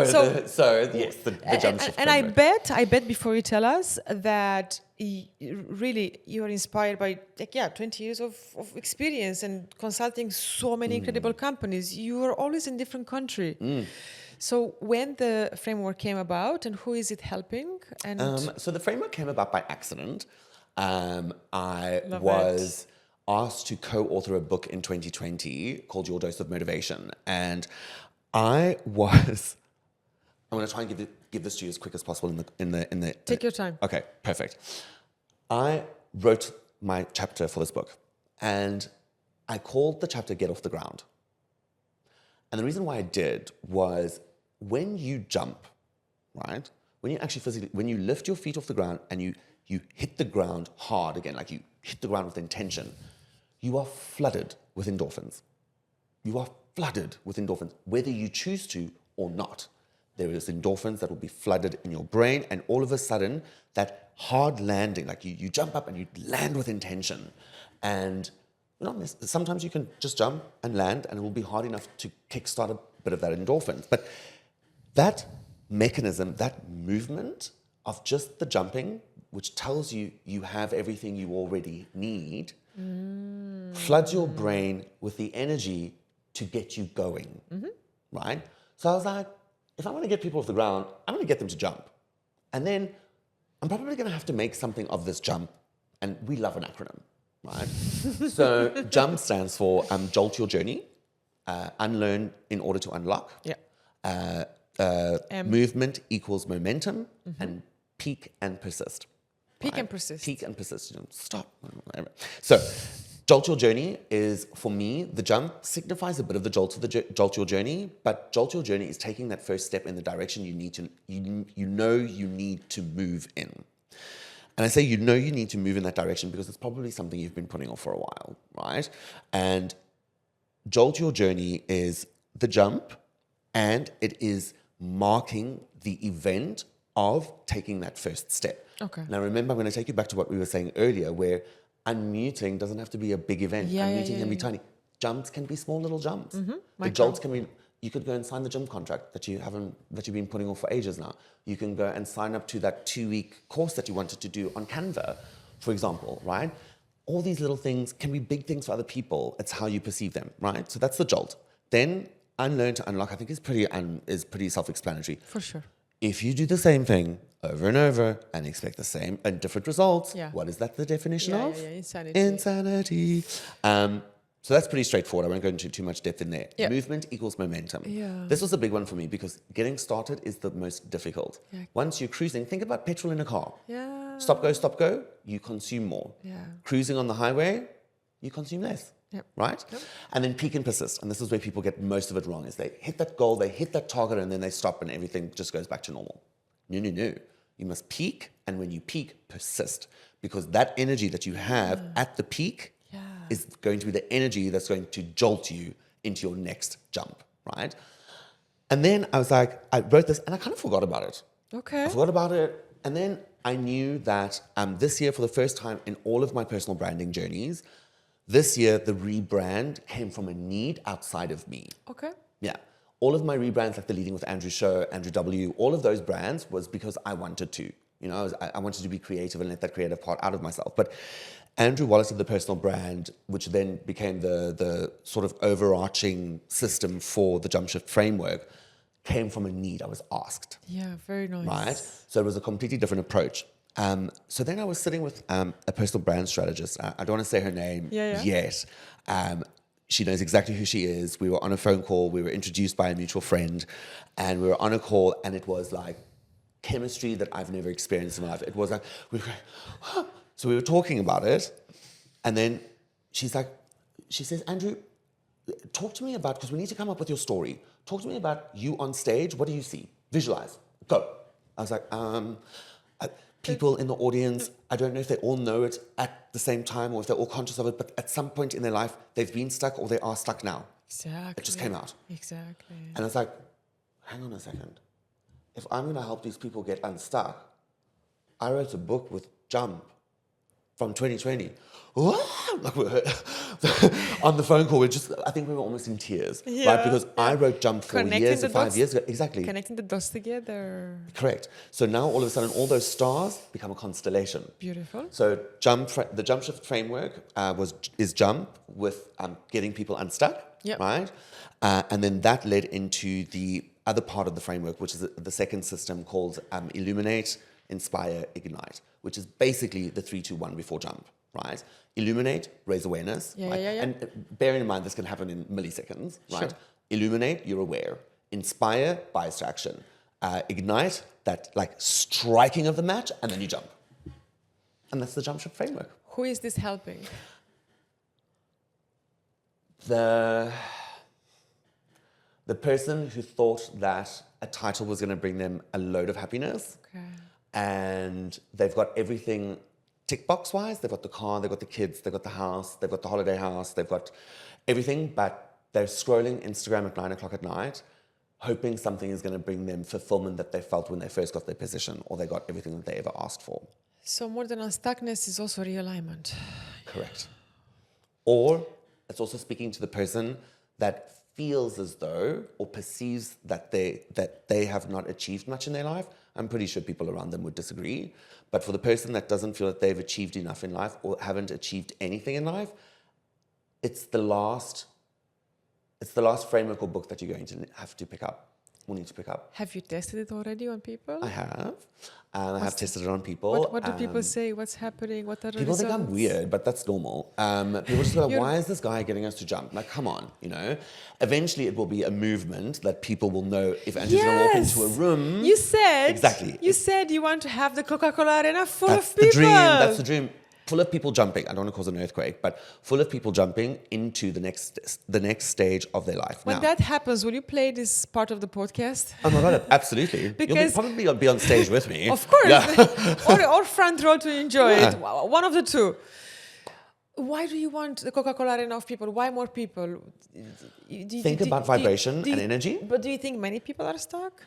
So yes, the JumpShift and Framework. I bet before you tell us that really you are inspired by 20 years of experience and consulting so many incredible companies. You are always in different country. So when the framework came about and who is it helping? And so the framework came about by accident. I Love was asked to co-author a book in 2020 called Your Dose of Motivation. And I'm going to try and give this to you as quick as possible in the Take your time. Okay, perfect. I wrote my chapter for this book and I called the chapter Get Off the Ground. And the reason why I did was when you jump, right? When you actually physically, when you lift your feet off the ground and you hit the ground hard again, like you hit the ground with intention, you are flooded with endorphins. You are flooded with endorphins, whether you choose to or not. There is endorphins that will be flooded in your brain, and all of a sudden, that hard landing, like you jump up and you land with intention. And sometimes you can just jump and land, and it will be hard enough to kickstart a bit of that endorphins. But that mechanism, that movement of just the jumping, which tells you you have everything you already need, floods your brain with the energy to get you going, right? So I was like, if I want to get people off the ground, I'm going to get them to jump. And then I'm probably going to have to make something of this jump. And we love an acronym, right? So JUMP stands for Jolt Your Journey, Unlearn in Order to Unlock, Movement equals Momentum, and Peak and Persist. Peak and persist. Peak and persist. Stop. So, jolt your journey is, for me, the jump signifies a bit of the jolt of the jolt your journey, but jolt your journey is taking that first step in the direction you need to, you need to move in. And I say you need to move in that direction because it's probably something you've been putting off for a while, right? And jolt your journey is the jump, and it is marking the event of taking that first step. Okay. Now remember, I'm going to take you back to what we were saying earlier, where unmuting doesn't have to be a big event. Unmuting can be tiny. Jumps can be small little jumps. The jolts can be, you could go and sign the gym contract that you've been putting off for ages now. You can go and sign up to that 2-week course that you wanted to do on Canva, for example, right? All these little things can be big things for other people. It's how you perceive them, right? So that's the jolt. Then unlearn to unlock, I think is pretty self-explanatory. For sure. If you do the same thing over and over and expect the same and different results, what is that the definition of? Insanity. Insanity. So that's pretty straightforward. I won't go into too much depth in there. Movement equals momentum. This was a big one for me because getting started is the most difficult. Once you're cruising, think about petrol in a car. Stop, go, you consume more. Cruising on the highway, you consume less. Right? And then peak and persist. And this is where people get most of it wrong, is they hit that goal, they hit that target, and then they stop and everything just goes back to normal. No. You must peak, and when you peak, persist. Because that energy that you have at the peak is going to be the energy that's going to jolt you into your next jump, right? And then I was like, I wrote this and I kind of forgot about it. Okay. I forgot about it. And then I knew that this year, for the first time in all of my personal branding journeys, this year, the rebrand came from a need outside of me. Okay. Yeah. All of my rebrands, like the Leading with Andrew show, Andrew W., all of those brands was because I wanted to. You know, I wanted to be creative and let that creative part out of myself. But Andrew Wolhuter, the personal brand, which then became the sort of overarching system for the JumpShift framework, came from a need. I was asked. Yeah, very nice. Right? So it was a completely different approach. So then I was sitting with a personal brand strategist. I don't want to say her name yet. She knows exactly who she is. We were on a phone call. We were introduced by a mutual friend. And we were on a call, and it was like chemistry that I've never experienced in my life. It was like, we were going, huh. So we were talking about it. And then she says, Andrew, talk to me about, because we need to come up with your story. Talk to me about you on stage. What do you see? Visualize. Go. I was like, people in the audience, I don't know if they all know it at the same time or if they're all conscious of it, but at some point in their life, they've been stuck or they are stuck now. Exactly. It just came out. Exactly. And I was like, hang on a second. If I'm going to help these people get unstuck, I wrote a book with Jump from 2020. Like on the phone call, I think we were almost in tears, right? Because I wrote Jump 4 years or 5 years ago. Exactly. Connecting the dots together. Correct. So now all of a sudden, all those stars become a constellation. Beautiful. So the JumpShift framework is Jump with getting people unstuck, right? And then that led into the other part of the framework, which is the second system called Illuminate, Inspire, Ignite, which is basically the 3, 2, 1 before Jump, right? Illuminate, raise awareness. Right? And bearing in mind this can happen in milliseconds, right? Sure. Illuminate, you're aware. Inspire, bias to action. Ignite, that like striking of the match, and then you jump. And that's the JumpShift framework. Who is this helping? The person who thought that a title was going to bring them a load of happiness. Okay. And they've got everything tick box wise. They've got the car, they've got the kids, they've got the house, they've got the holiday house, they've got everything, but they're scrolling Instagram at 9 o'clock at night, hoping something is going to bring them fulfillment that they felt when they first got their position or they got everything that they ever asked for. So more than unstuckness is also realignment. Correct. Or it's also speaking to the person that feels as though or perceives that they have not achieved much in their life. I'm pretty sure people around them would disagree. But for the person that doesn't feel that they've achieved enough in life or haven't achieved anything in life, it's the last framework or book that you're going to have to pick up. Will need to pick up. Have you tested it already on people? I have. I have tested it on people. What do people say? What's happening? What are the people results? think I'm weird, but that's normal. People just go like, why is this guy getting us to jump? Like, come on, you know? Eventually it will be a movement that people will know if Andrew's going to walk into a room. You said. Exactly. You said you want to have the Coca-Cola Arena full of people. That's the dream. That's the dream. Full of people jumping. I don't want to cause an earthquake, but full of people jumping into the next stage of their life. When that happens, will you play this part of the podcast? Oh my God, absolutely. Because you'll probably be on stage with me. Of course. Yeah. or front row to enjoy it. One of the two. Why do you want the Coca-Cola Arena of people? Why more people? Think about vibration and energy. But do you think many people are stuck?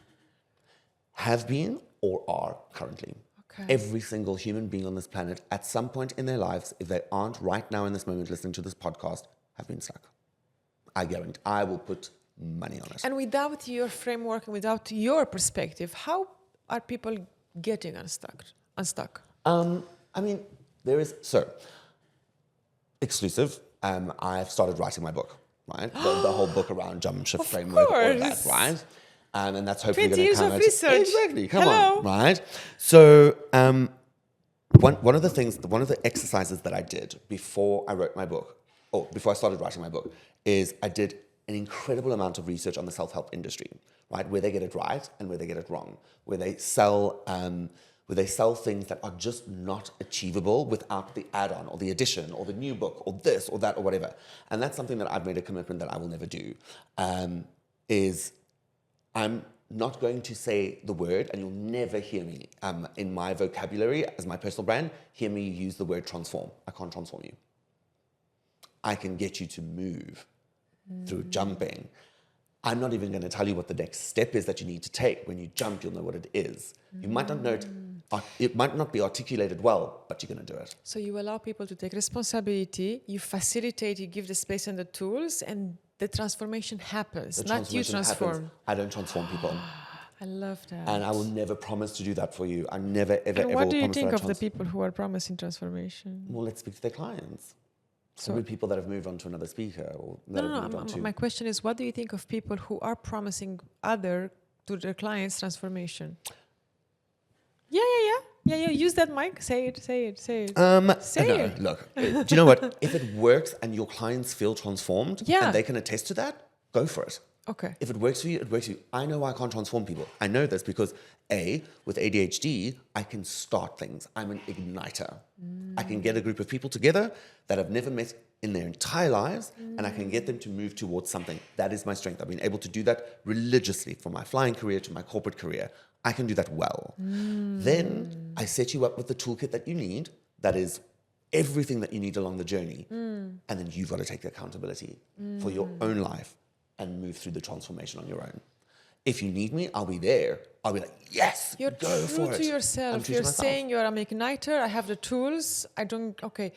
Have been or are currently. Okay. Every single human being on this planet, at some point in their lives, if they aren't right now in this moment listening to this podcast, have been stuck. I guarantee. I will put money on it. And without your framework and without your perspective, how are people getting unstuck? I mean, there is... So, exclusive. I've started writing my book, right? The whole book around JumpShift Framework, all of that, right? And that's hopefully going to come out. 20 years of research. Exactly. Come on, right? So one of the exercises that I did before I wrote my book, or before I started writing my book, is I did an incredible amount of research on the self-help industry, right? Where they get it right and where they get it wrong, where they sell things that are just not achievable without the add-on or the addition or the new book or this or that or whatever. And that's something that I've made a commitment that I will never do. I'm not going to say the word, and you'll never hear me in my vocabulary as my personal brand, hear me use the word transform. I can't transform you. I can get you to move through jumping. I'm not even going to tell you what the next step is that you need to take. When you jump, you'll know what it is. You might not know it. It might not be articulated well, but you're going to do it. So you allow people to take responsibility, you facilitate, you give the space and the tools, and the transformation happens, The not you transformation transform. happens. I don't transform people. I love that. And I will never promise to do that for you. I never, ever, And ever what will do you promise think that of the people who are promising transformation? Well, let's speak to their clients. So- Probably people that have moved on to another speaker or that have moved on to... My question is, what do you think of people who are promising to their clients transformation? Yeah. Use that mic. Say it. Say it. No, look, do you know what? If it works and your clients feel transformed and they can attest to that, go for it. Okay. If it works for you, it works for you. I know I can't transform people. I know this because with ADHD, I can start things. I'm an igniter. I can get a group of people together that I've never met in their entire lives, and I can get them to move towards something. That is my strength. I've been able to do that religiously from my flying career to my corporate career. I can do that well. Then I set you up with the toolkit that you need. That is everything that you need along the journey. And then you've got to take the accountability for your own life and move through the transformation on your own. If you need me, I'll be there. I'll be like, yes, You're go true for it. to yourself. You're saying you're an igniter. I have the tools. Okay.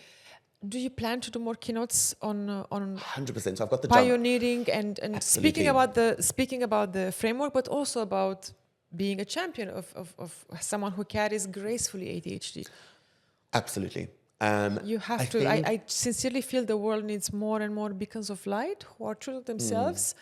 Do you plan to do more keynotes on 100%. So I've got the pioneering and Absolutely. speaking about the framework, but also about being a champion of someone who carries gracefully ADHD? Absolutely. You have to. I sincerely feel the world needs more and more beacons of light who are true to themselves,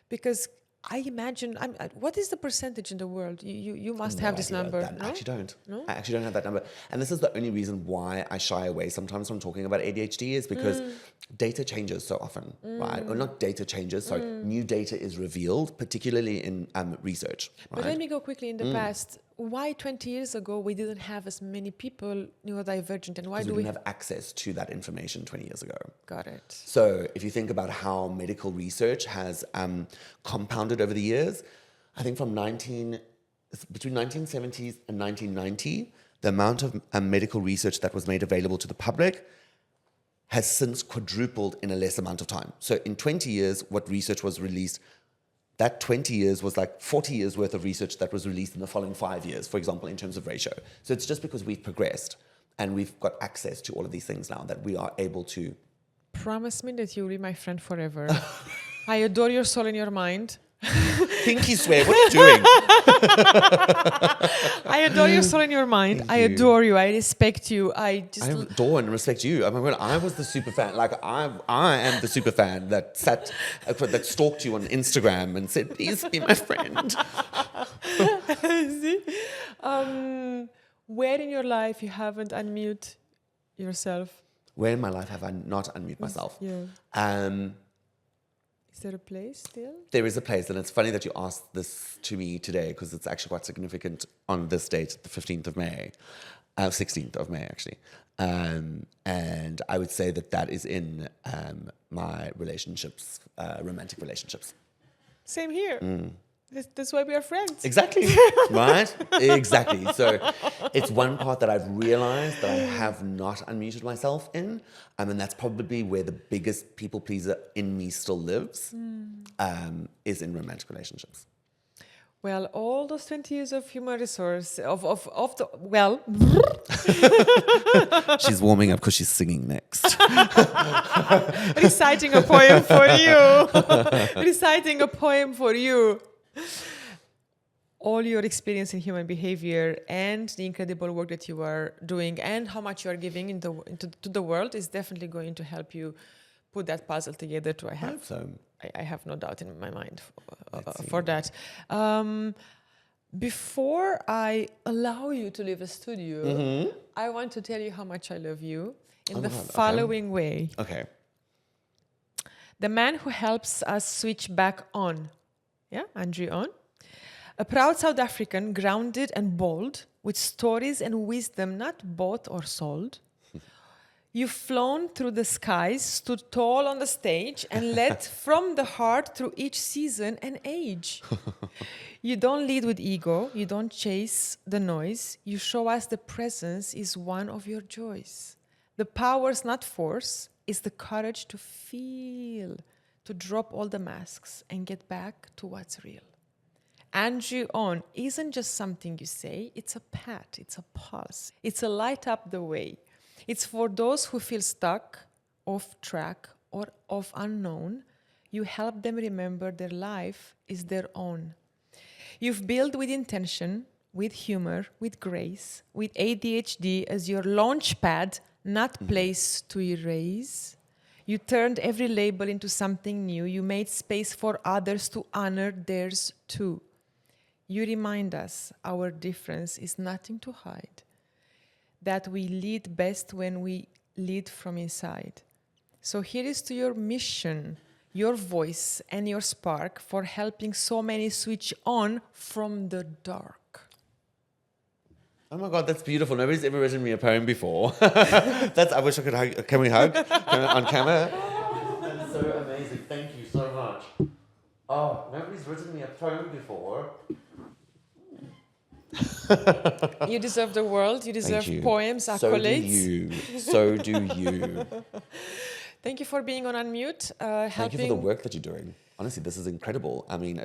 because I imagine. What is the percentage in the world? You must have this number. No? I actually don't. No? I actually don't have that number. And this is the only reason why I shy away sometimes from talking about ADHD is because data changes so often, right? Or not data changes, sorry, new data is revealed, particularly in research. Right? But let me go quickly in the past. Why 20 years ago we didn't have as many people neurodivergent, and why do we didn't have access to that information 20 years ago? Got it. So if you think about how medical research has compounded over the years, I think from between 1970s and 1990, the amount of medical research that was made available to the public has since quadrupled in a less amount of time. So in 20 years, what research was released, that 20 years was like 40 years worth of research that was released in the following 5 years, for example, in terms of ratio. So it's just because we've progressed and we've got access to all of these things now that we are able to. Promise me that you'll be my friend forever. I adore your soul and your mind. Pinky swear, what are you doing? I adore your soul and your mind. Thank I you. adore you. I respect you. I adore and respect you. I mean, when I was the super fan, like I am the super fan that stalked you on Instagram and said, please be my friend. See? Where in your life you haven't unmute yourself? Where in my life have I not unmuted myself? Yeah. Is there a place still? There is a place, and it's funny that you asked this to me today because it's actually quite significant on this date, the 15th of May, 16th of May, actually. And I would say that is in my relationships, romantic relationships. Same here. That's why we are friends. Exactly, right? Exactly. So it's one part that I've realized that I have not unmuted myself in. And that's probably where the biggest people pleaser in me still lives, is in romantic relationships. Well, all those 20 years of human resource, She's warming up because she's singing next. Reciting a poem for you. Reciting a poem for you. All your experience in human behavior and the incredible work that you are doing and how much you are giving to the world is definitely going to help you put that puzzle together too. I have no doubt in my mind for that. Before I allow you to leave the studio, I want to tell you how much I love you in the following way. Okay. The man who helps us switch back on. Yeah, Andrew on. A proud South African, grounded and bold, with stories and wisdom not bought or sold. You've flown through the skies, stood tall on the stage, and led from the heart through each season and age. You don't lead with ego, you don't chase the noise. You show us the presence is one of your joys. The power's not force, is the courage to feel, to drop all the masks and get back to what's real. Andrew on isn't just something you say, it's a pat, it's a pulse, it's a light up the way. It's for those who feel stuck, off track, or off unknown. You help them remember their life is their own. You've built with intention, with humor, with grace, with ADHD as your launch pad, not place to erase. You turned every label into something new. You made space for others to honor theirs too. You remind us our difference is nothing to hide, that we lead best when we lead from inside. So here is to your mission, your voice and your spark for helping so many switch on from the dark. Oh my God, that's beautiful. Nobody's ever written me a poem before. I wish I could hug. Can we hug? On camera? That's so amazing. Thank you so much. Oh, nobody's written me a poem before. You deserve the world. You deserve poems, accolades. So do you. Thank you for being on UnMute. Thank you for the work that you're doing. Honestly, this is incredible. I mean,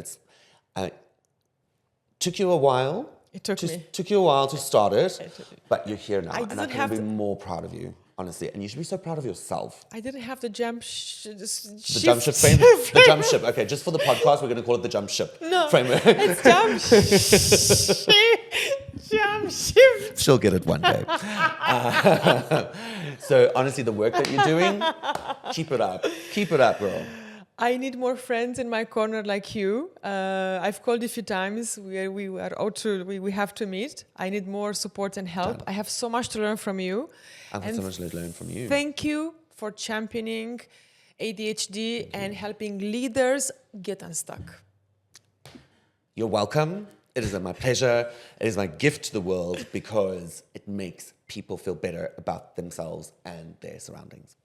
took you a while. It took you a while to start it, but you're here now, and I couldn't be more proud of you, honestly. And you should be so proud of yourself. I didn't have the JumpShift framework. The JumpShift. Okay, just for the podcast, we're going to call it the JumpShift framework. It's JumpShift. She'll get it one day. So honestly, the work that you're doing, keep it up. Keep it up, girl. I need more friends in my corner like you. I've called a few times where we have to meet. I need more support and help. Done. I have so much to learn from you. I've got so much to learn from you. Thank you for championing ADHD and helping leaders get unstuck. You're welcome. It is my pleasure. It is my gift to the world because it makes people feel better about themselves and their surroundings.